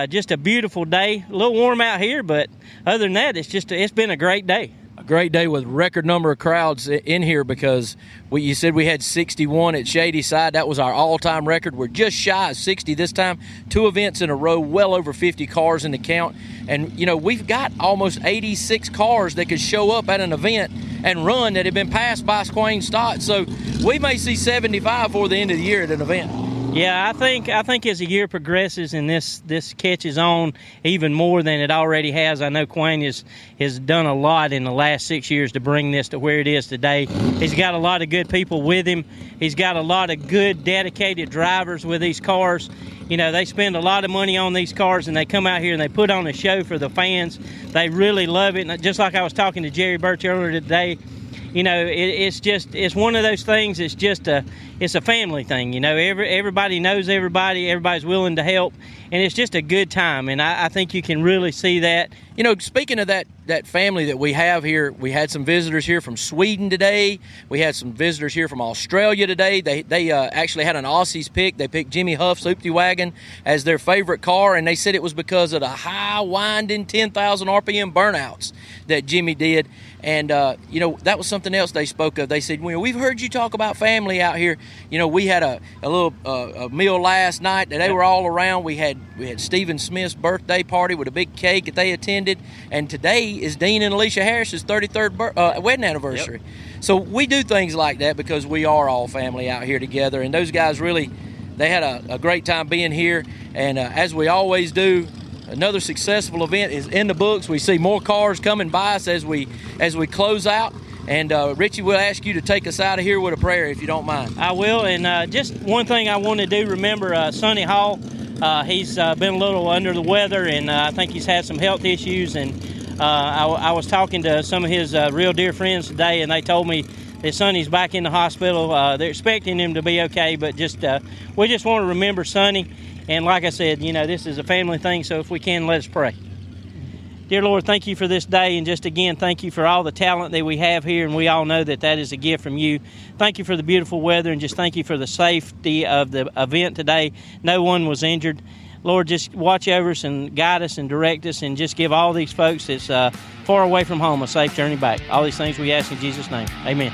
Just a beautiful day. A little warm out here, but other than that, it's been a great day. A great day with record number of crowds in here, because you said we had 61 at Shady Side. That was our all-time record. We're just shy of 60 this time. 2 events in a row, well over 50 cars in the count. And, we've got almost 86 cars that could show up at an event and run that have been passed by Quayne Stott. So we may see 75 before the end of the year at an event. Yeah, I think as the year progresses and this catches on even more than it already has. I know Quayne has done a lot in the last 6 years to bring this to where it is today. He's got a lot of good people with him. He's got a lot of good, dedicated drivers with these cars. They spend a lot of money on these cars, and they come out here and they put on a show for the fans. They really love it. And just like I was talking to Jerry Birch earlier today, it's one of those things. It's a family thing. Everybody knows everybody. Everybody's willing to help, and it's just a good time. And I think you can really see that. Speaking of that family that we have here, we had some visitors here from Sweden today. We had some visitors here from Australia today. They actually had an Aussies pick. They picked Jimmy Huff's Hoopty Wagon as their favorite car, and they said it was because of the high winding 10,000 RPM burnouts that Jimmy did. And, that was something else they spoke of. They said, we've heard you talk about family out here. We had a little a meal last night that they were all around. We had Stephen Smith's birthday party with a big cake that they attended. And today is Dean and Alicia Harris's 33rd wedding anniversary. Yep. So we do things like that because we are all family out here together. And those guys really, they had a great time being here. And as we always do, another successful event is in the books. We see more cars coming by us as we close out. And Richie, we'll ask you to take us out of here with a prayer, if you don't mind. I will. And just one thing I want to do, remember Sonny Hall. He's been a little under the weather, and I think he's had some health issues. And I was talking to some of his real dear friends today, and they told me that Sonny's back in the hospital. They're expecting him to be okay, but we just want to remember Sonny. And like I said, this is a family thing, so if we can, let us pray. Dear Lord, thank you for this day, and just again, thank you for all the talent that we have here, and we all know that is a gift from you. Thank you for the beautiful weather, and just thank you for the safety of the event today. No one was injured. Lord, just watch over us and guide us and direct us, and just give all these folks that's far away from home a safe journey back. All these things we ask in Jesus' name. Amen.